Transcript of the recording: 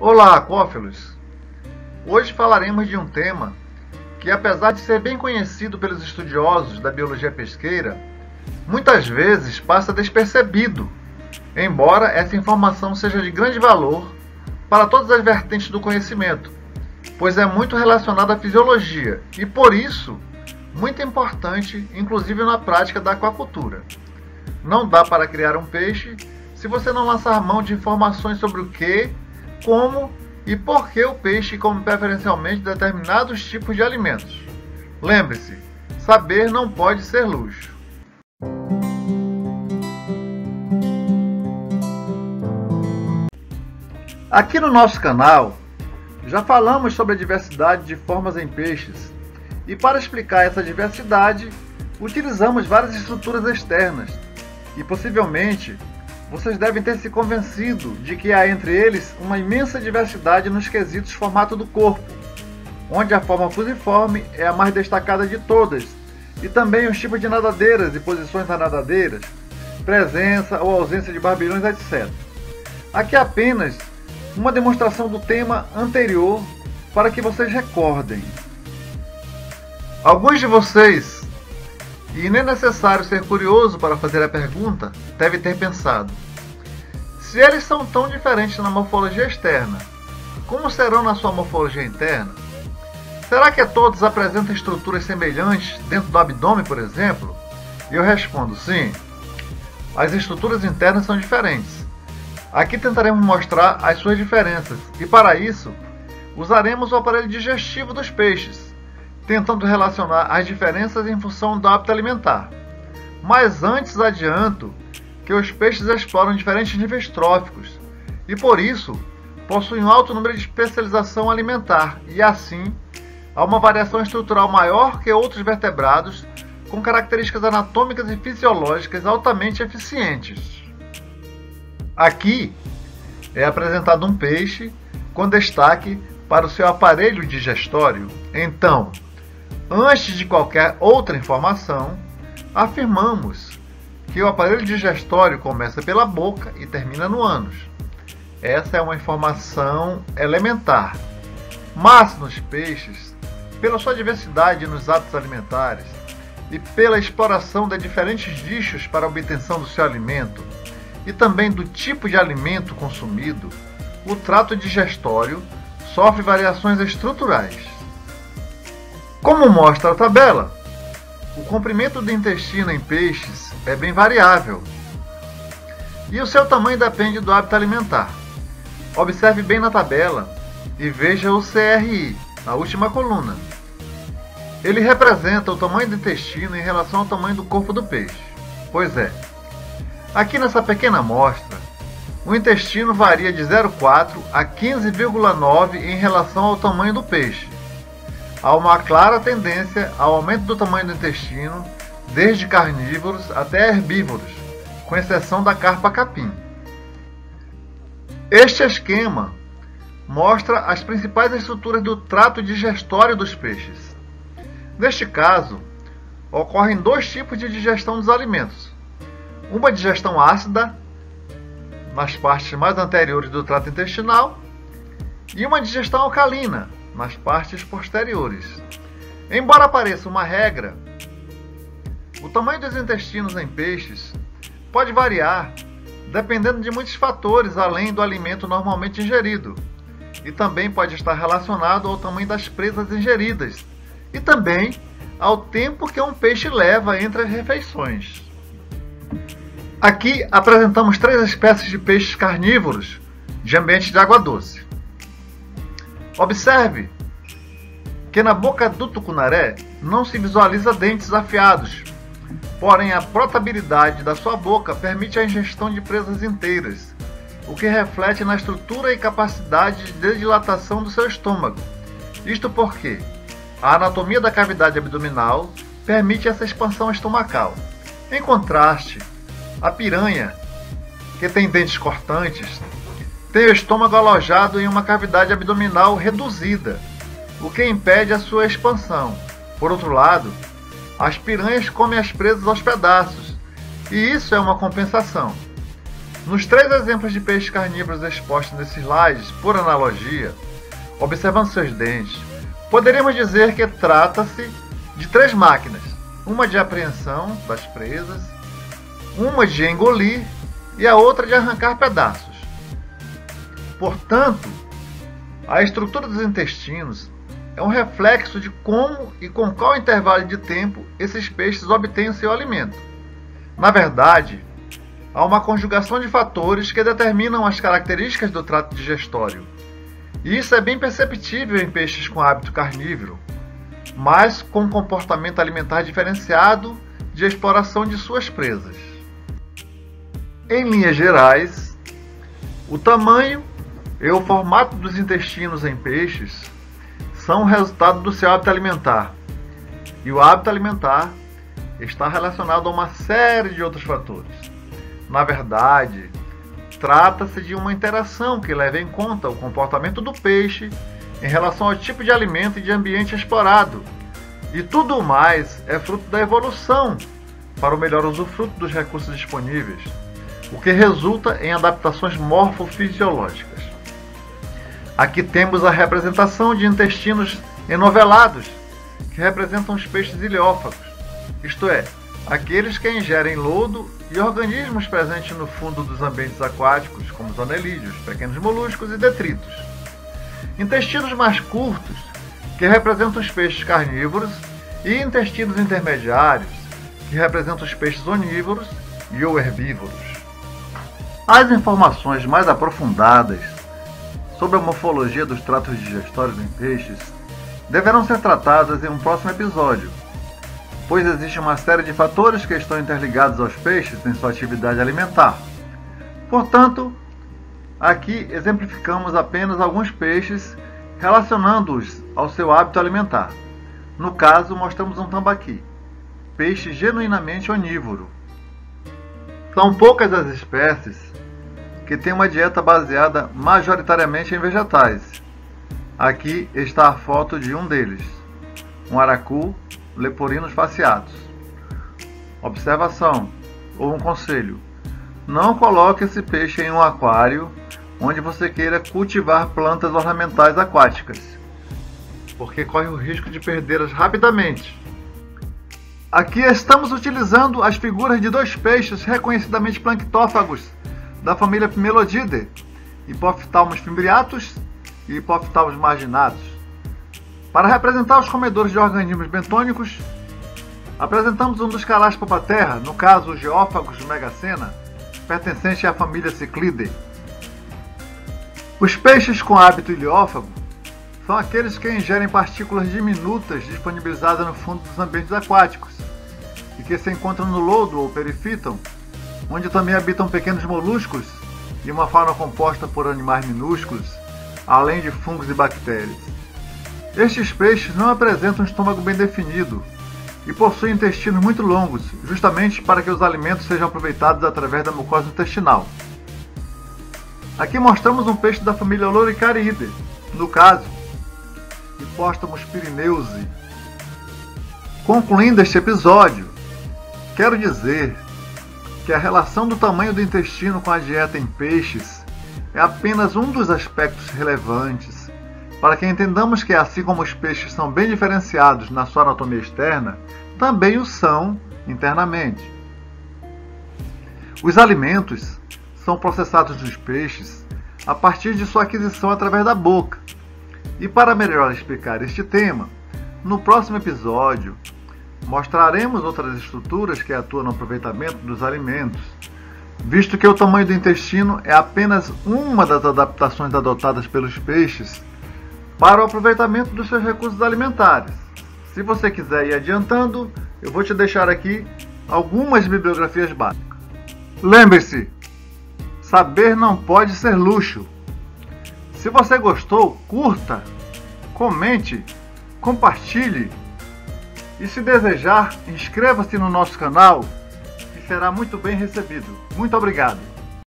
Olá, aquófilos! Hoje falaremos de um tema que, apesar de ser bem conhecido pelos estudiosos da biologia pesqueira, muitas vezes passa despercebido, embora essa informação seja de grande valor para todas as vertentes do conhecimento, pois é muito relacionada à fisiologia e, por isso, muito importante, inclusive na prática da aquacultura. Não dá para criar um peixe se você não lançar mão de informações sobre o que, como e por que o peixe come preferencialmente determinados tipos de alimentos. Lembre-se, saber não pode ser luxo. Aqui no nosso canal, já falamos sobre a diversidade de formas em peixes e para explicar essa diversidade, utilizamos várias estruturas externas e possivelmente vocês devem ter se convencido de que há entre eles uma imensa diversidade nos quesitos formato do corpo, onde a forma fusiforme é a mais destacada de todas, e também os tipos de nadadeiras e posições das nadadeiras, presença ou ausência de barbilhões, etc. Aqui apenas uma demonstração do tema anterior para que vocês recordem. Alguns de vocês, e nem é necessário ser curioso para fazer a pergunta, deve ter pensado: se eles são tão diferentes na morfologia externa, como serão na sua morfologia interna? Será que todos apresentam estruturas semelhantes dentro do abdômen, por exemplo? E eu respondo: sim. As estruturas internas são diferentes. Aqui tentaremos mostrar as suas diferenças e, para isso, usaremos o aparelho digestivo dos peixes, tentando relacionar as diferenças em função do hábito alimentar. Mas antes adianto que os peixes exploram diferentes níveis tróficos e, por isso, possuem um alto número de especialização alimentar e, assim, há uma variação estrutural maior que outros vertebrados com características anatômicas e fisiológicas altamente eficientes. Aqui é apresentado um peixe com destaque para o seu aparelho digestório. Então, antes de qualquer outra informação, afirmamos que o aparelho digestório começa pela boca e termina no ânus. Essa é uma informação elementar. Mas nos peixes, pela sua diversidade nos hábitos alimentares e pela exploração de diferentes nichos para a obtenção do seu alimento e também do tipo de alimento consumido, o trato digestório sofre variações estruturais. Como mostra a tabela, o comprimento do intestino em peixes é bem variável e o seu tamanho depende do hábito alimentar. Observe bem na tabela e veja o CRI, na última coluna. Ele representa o tamanho do intestino em relação ao tamanho do corpo do peixe. Pois é, aqui nessa pequena amostra, o intestino varia de 0,4 a 15,9 em relação ao tamanho do peixe. Há uma clara tendência ao aumento do tamanho do intestino, desde carnívoros até herbívoros, com exceção da carpa capim. Este esquema mostra as principais estruturas do trato digestório dos peixes. Neste caso, ocorrem dois tipos de digestão dos alimentos. Uma digestão ácida, nas partes mais anteriores do trato intestinal, e uma digestão alcalina, nas partes posteriores. Embora pareça uma regra, o tamanho dos intestinos em peixes pode variar dependendo de muitos fatores além do alimento normalmente ingerido, e também pode estar relacionado ao tamanho das presas ingeridas e também ao tempo que um peixe leva entre as refeições. Aqui apresentamos 3 espécies de peixes carnívoros de ambiente de água doce. Observe que na boca do tucunaré não se visualiza dentes afiados, porém a protabilidade da sua boca permite a ingestão de presas inteiras, o que reflete na estrutura e capacidade de dilatação do seu estômago. Isto porque a anatomia da cavidade abdominal permite essa expansão estomacal. Em contraste, a piranha, que tem dentes cortantes, tem o estômago alojado em uma cavidade abdominal reduzida, o que impede a sua expansão. Por outro lado, as piranhas comem as presas aos pedaços, e isso é uma compensação. Nos 3 exemplos de peixes carnívoros expostos nesses slides, por analogia, observando seus dentes, poderíamos dizer que trata-se de 3 máquinas, uma de apreensão das presas, uma de engolir e a outra de arrancar pedaços. Portanto, a estrutura dos intestinos é um reflexo de como e com qual intervalo de tempo esses peixes obtêm o seu alimento. Na verdade, há uma conjugação de fatores que determinam as características do trato digestório. E isso é bem perceptível em peixes com hábito carnívoro, mas com comportamento alimentar diferenciado de exploração de suas presas. Em linhas gerais, o tamanho e o formato dos intestinos em peixes são o resultado do seu hábito alimentar. E o hábito alimentar está relacionado a uma série de outros fatores. Na verdade, trata-se de uma interação que leva em conta o comportamento do peixe em relação ao tipo de alimento e de ambiente explorado. E tudo mais é fruto da evolução para o melhor usufruto dos recursos disponíveis, o que resulta em adaptações morfofisiológicas. Aqui temos a representação de intestinos enovelados, que representam os peixes iliófagos, isto é, aqueles que ingerem lodo e organismos presentes no fundo dos ambientes aquáticos, como os anelídeos, pequenos moluscos e detritos. Intestinos mais curtos, que representam os peixes carnívoros, e intestinos intermediários, que representam os peixes onívoros e ou herbívoros. As informações mais aprofundadas sobre a morfologia dos tratos digestórios em peixes deverão ser tratadas em um próximo episódio, pois existe uma série de fatores que estão interligados aos peixes em sua atividade alimentar. Portanto, aqui exemplificamos apenas alguns peixes relacionando-os ao seu hábito alimentar. No caso, mostramos um tambaqui, peixe genuinamente onívoro. São poucas as espécies que têm uma dieta baseada majoritariamente em vegetais. Aqui está a foto de um deles, um aracu leporinos fasciatus. Observação ou um conselho: não coloque esse peixe em um aquário onde você queira cultivar plantas ornamentais aquáticas, porque corre o risco de perdê-las rapidamente. Aqui estamos utilizando as figuras de 2 peixes reconhecidamente planctófagos da família Pimelodidae, Hipophthalmus fimbriatus e Hipophthalmus marginatus. Para representar os comedores de organismos bentônicos, apresentamos um dos Calaspopaterra, no caso os geófagos megacena, pertencente à família Ciclidae. Os peixes com hábito iliófago são aqueles que ingerem partículas diminutas disponibilizadas no fundo dos ambientes aquáticos e que se encontram no lodo ou perifíton, onde também habitam pequenos moluscos e uma fauna composta por animais minúsculos, além de fungos e bactérias. Estes peixes não apresentam um estômago bem definido e possuem intestinos muito longos, justamente para que os alimentos sejam aproveitados através da mucosa intestinal. Aqui mostramos um peixe da família Loricariidae, no caso, Hippostomus pyreneusii. Concluindo este episódio, quero dizer que a relação do tamanho do intestino com a dieta em peixes é apenas um dos aspectos relevantes para que entendamos que, assim como os peixes são bem diferenciados na sua anatomia externa, também o são internamente. Os alimentos são processados nos peixes a partir de sua aquisição através da boca. E para melhor explicar este tema, no próximo episódio mostraremos outras estruturas que atuam no aproveitamento dos alimentos, visto que o tamanho do intestino é apenas uma das adaptações adotadas pelos peixes para o aproveitamento dos seus recursos alimentares. Se você quiser ir adiantando, eu vou te deixar aqui algumas bibliografias básicas. Lembre-se, saber não pode ser luxo. Se você gostou, curta, comente, compartilhe e, se desejar, inscreva-se no nosso canal, que será muito bem recebido. Muito obrigado!